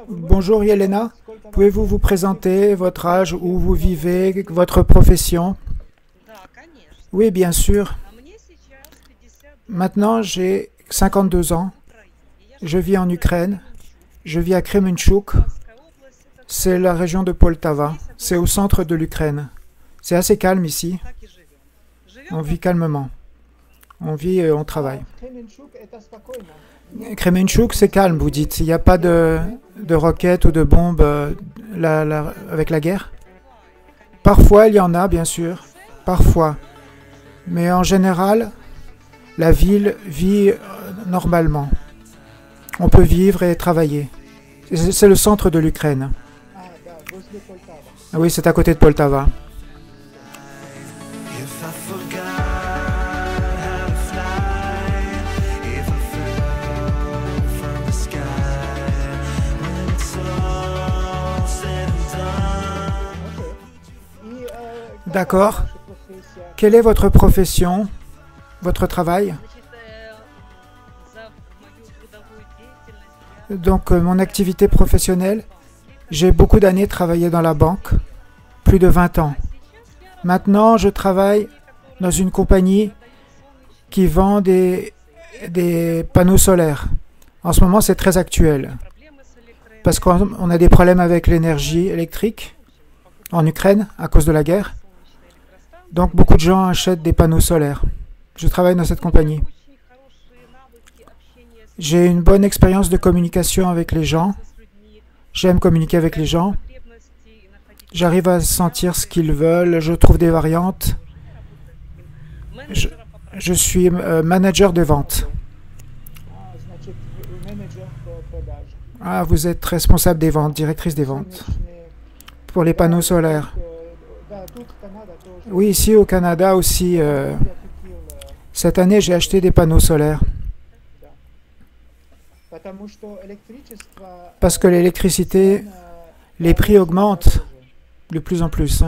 Bonjour Yelena, pouvez-vous vous présenter votre âge, où vous vivez, votre profession? Oui, bien sûr. Maintenant, j'ai 52 ans. Je vis en Ukraine. Je vis à Kremenchuk. C'est la région de Poltava. C'est au centre de l'Ukraine. C'est assez calme ici. On vit calmement. On vit et on travaille. Kremenchuk, c'est calme, vous dites. Il n'y a pas de roquettes ou de bombes avec la guerre? Parfois, il y en a, bien sûr. Parfois. Mais en général, la ville vit normalement. On peut vivre et travailler. C'est le centre de l'Ukraine. Oui, c'est à côté de Poltava. D'accord. Quelle est votre profession, votre travail? Donc, mon activité professionnelle, j'ai beaucoup d'années travaillé dans la banque, plus de 20 ans. Maintenant, je travaille dans une compagnie qui vend des panneaux solaires. En ce moment, c'est très actuel, parce qu'on a des problèmes avec l'énergie électrique en Ukraine à cause de la guerre. Donc, beaucoup de gens achètent des panneaux solaires. Je travaille dans cette compagnie. J'ai une bonne expérience de communication avec les gens. J'aime communiquer avec les gens. J'arrive à sentir ce qu'ils veulent. Je trouve des variantes. Je suis manager de vente. Ah, vous êtes responsable des ventes, directrice des ventes. Pour les panneaux solaires. Oui, ici au Canada aussi. Cette année, j'ai acheté des panneaux solaires. Parce que l'électricité, les prix augmentent de plus en plus.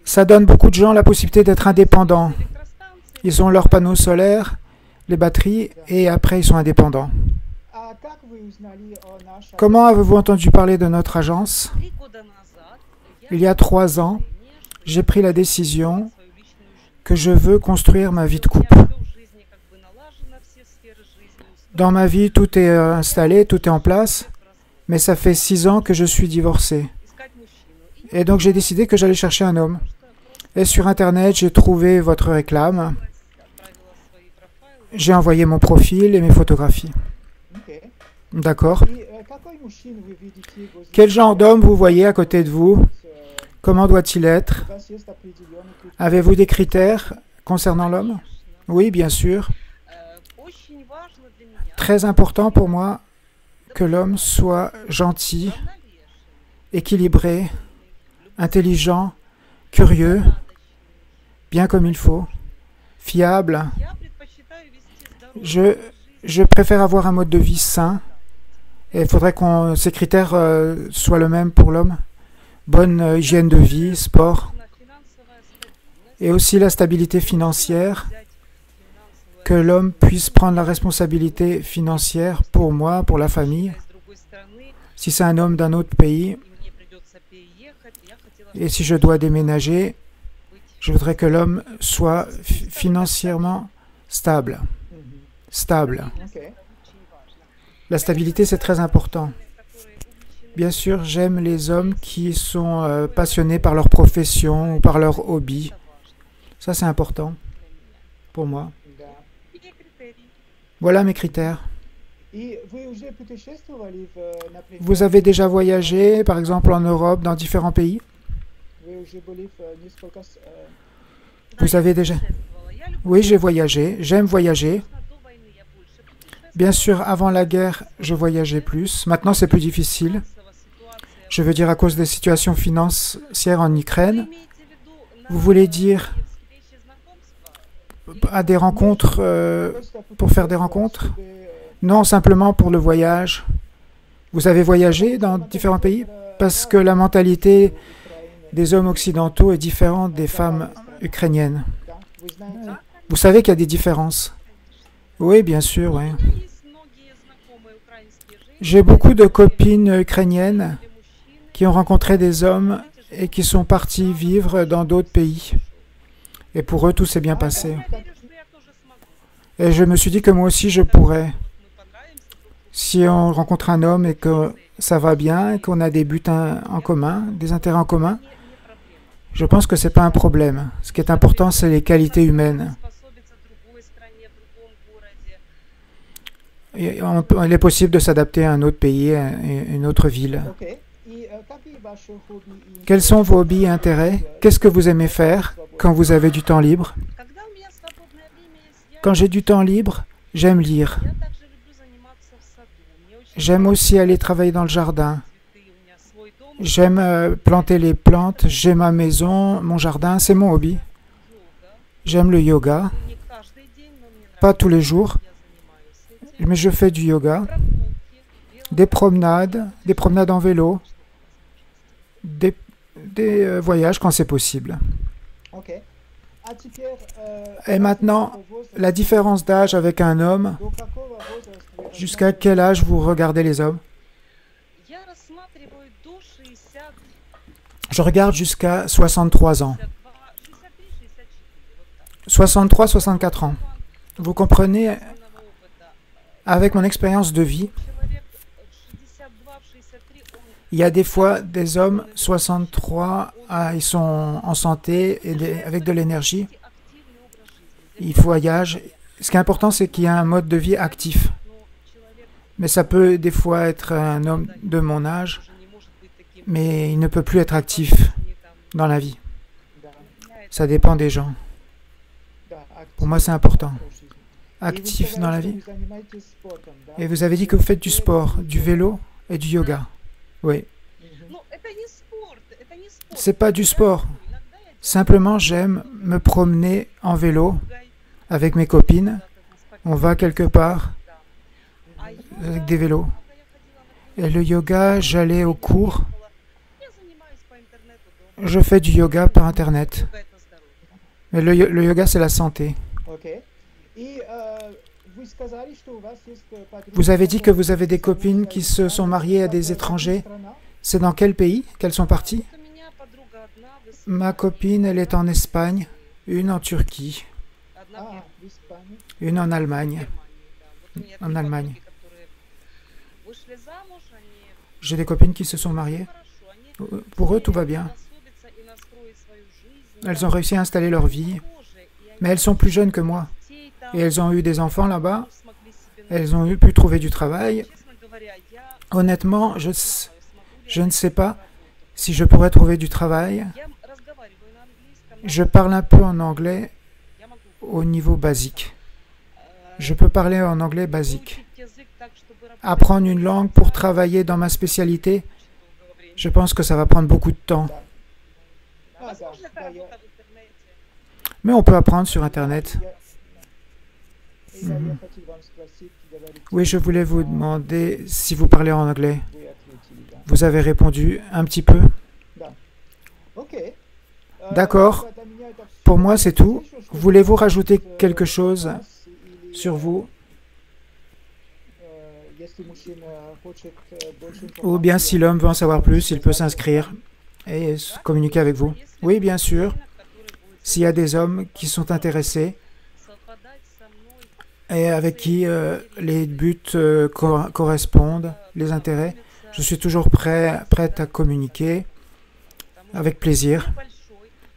Ça donne beaucoup de gens la possibilité d'être indépendants. Ils ont leurs panneaux solaires, les batteries, et après ils sont indépendants. Comment avez-vous entendu parler de notre agence? Il y a 3 ans, j'ai pris la décision que je veux construire ma vie de couple. Dans ma vie, tout est installé, tout est en place, mais ça fait 6 ans que je suis divorcé. Et donc j'ai décidé que j'allais chercher un homme. Et sur Internet, j'ai trouvé votre réclame. J'ai envoyé mon profil et mes photographies. D'accord. Quel genre d'homme vous voyez à côté de vous? Comment doit-il être? Avez-vous des critères concernant l'homme? Oui, bien sûr. Très important pour moi que l'homme soit gentil, équilibré, intelligent, curieux, bien comme il faut, fiable. Je préfère avoir un mode de vie sain. Et il faudrait que ces critères soient les mêmes pour l'homme. Bonne hygiène de vie, sport. Et aussi la stabilité financière. Que l'homme puisse prendre la responsabilité financière pour moi, pour la famille. Si c'est un homme d'un autre pays, et si je dois déménager, je voudrais que l'homme soit financièrement stable. Stable. La stabilité, c'est très important. Bien sûr, j'aime les hommes qui sont passionnés par leur profession ou par leur hobby. Ça, c'est important pour moi. Voilà mes critères. Vous avez déjà voyagé, par exemple, en Europe, dans différents pays? Vous avez déjà... Oui, j'ai voyagé. J'aime voyager. Bien sûr, avant la guerre, je voyageais plus. Maintenant, c'est plus difficile. Je veux dire à cause des situations financières en Ukraine. Vous voulez dire à des rencontres, pour faire des rencontres? Non, simplement pour le voyage. Vous avez voyagé dans différents pays? Parce que la mentalité des hommes occidentaux est différente des femmes ukrainiennes. Vous savez qu'il y a des différences. Oui, bien sûr, oui. У меня есть многие знакомые украинские J'ai женщины, beaucoup de copines которые ukrainiennes или мужчины, qui ont rencontré des hommes знаете, et живут qui в sont других partis странах, vivre dans совершенно d'autres pays. сумасшедшие. Et pour eux, tout s'est bien Но passé. я верю, что я тоже смогу. Et je me suis dit que moi aussi, je Когда вот pourrais. мы понравимся друг другу, Si on rencontre un homme et que цели, ça va bien, et и qu'on a des buts en я commun, думаю, des что intérêts en это commun, не проблема. je pense que c'est pas un problème. Ce qui est important, c'est les qualités humaines. Приспособиться в другой стране, в другом городе. Et il est possible de s'adapter à un autre pays, à une autre ville. Quels sont vos hobbies et intérêts? Qu'est-ce que vous aimez faire quand vous avez du temps libre? Когда у меня свободное время есть, Quand j'ai du temps libre, j'aime lire. я также люблю заниматься в саду. Мне очень J'aime aussi aller travailler dans le jardin. цветы. У меня свой дом, J'aime planter les plantes. J'ai ma maison, mon jardin. C'est mon hobby. йога. J'aime le yoga. Не каждый день, но мне Pas нравится. tous les jours, Я занимаюсь этим. mais je fais du yoga. Прогулки, Des promenades en vélo, des, des voyages quand c'est possible. Et maintenant, la différence d'âge avec un homme, jusqu'à quel âge vous regardez les hommes? Я рассматриваю до 60, Je regarde jusqu'à 63 ans. 62, 63, 64. Вот так. 63, 64 ans. Vous comprenez, Жизненного опыта. avec mon expérience de vie, Человек в 62, в 63, он il y a des fois des hommes 63, ils sont en santé et avec de l'énergie, активный образ жизни. ils voyagent. Ce qui est important, c'est qu'il y a un mode de vie actif. Но человек Mais ça peut des fois être un homme de mon âge, уже не может быть таким mais il ne peut plus être actif не там dans la vie. меняется. Ça dépend des gens. Pour moi, c'est important. Actif dans la vie. Et vous avez dit que vous faites du sport, du vélo et du yoga. Oui. Ну, это не спорт, это не спорт. C'est pas du sport. Иногда я делаю Simplement, j'aime me promener en vélo гай, avec mes copines. куда-то на On va quelque part да. А йога, avec des vélos. много я ходила на Et le yoga, j'allais au cours. Я занимаюсь по интернету дома. Je fais du yoga par Internet. Йога это здоровье. Mais le yoga, c'est la santé. Vous avez dit que vous avez des copines qui se sont mariées à des étrangers. C'est dans quel pays qu'elles sont parties? Вот у меня подруга одна в Испании, Ma copine, elle est en Espagne, une en Turquie, одна в Германии, une en Allemagne. да. Вот у меня En три Allemagne. подруги, которые вышли замуж, они J'ai des copines qui se sont mariées. хорошо, они Pour eux, tout va bien. приспособиться и настроить свою жизнь. Elles ont réussi à installer leur vie. Тоже, и они Mais elles sont plus jeunes que moi. детей там Et elles ont eu des enfants là-bas. смогли себе Elles ont pu trouver du travail. Честно говоря, я Honnêtement, не знаю, смогу ли je я ne sais pas работать. si je pourrais trouver du travail. Я разговариваю на английском, но Je parle un peu en anglais я могу au niveau basique. э, Je peux parler en anglais basique. выучить язык так, чтобы работать Apprendre une с langue pour людьми, travailler dans ma spécialité, очень долгого времени. je pense que ça va prendre beaucoup de temps. Да, возможно, это работа в интернете. Mais on peut apprendre sur Internet. Mhm. Oui, je voulais vous demander si vous parlez en anglais. Vous avez répondu un petit peu. D'accord. Pour moi, c'est tout. Voulez-vous rajouter quelque chose sur vous? Ou bien si l'homme veut en savoir plus, il peut s'inscrire et communiquer avec vous. Oui, bien sûr. S'il y a des hommes qui sont intéressés Совпадать со мной, et avec qui les buts correspondent, les intérêts, je suis toujours prête à communiquer avec plaisir, большой,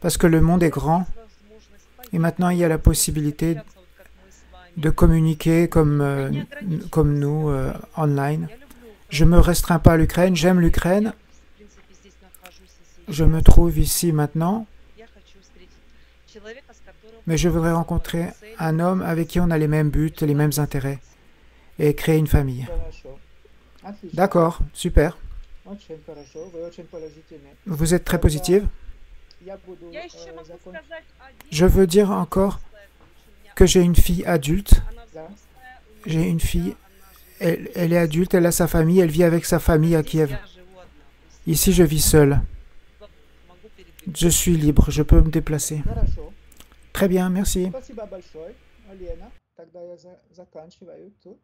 parce que le monde est grand возможность et maintenant il y a la possibilité пообщаться, вот как мы с вами. de communiquer comme nous online. Я люблю, Je me restreins pas à l'Ukraine, j'aime l'Ukraine, в принципе, здесь нахожусь и je сейчас. me trouve ici maintenant, Я хочу встретить человека, с которым mais je voudrais rencontrer un homme avec qui on a les mêmes buts et les mêmes intérêts et créer une famille. D'accord, super. Vous êtes très positive. Я еще могу сказать один Je veux dire encore у меня. que j'ai une fille adulte. Она взрослая, у J'ai нее une fille, она живет. elle est adulte, elle a sa famille, elle vit avec sa famille à Здесь Kiev. я живу одна. То есть Ici, je vis seule. могу передвигаться. Je suis libre, je peux me déplacer. Très bien, merci. Тогда я заканчиваю тут.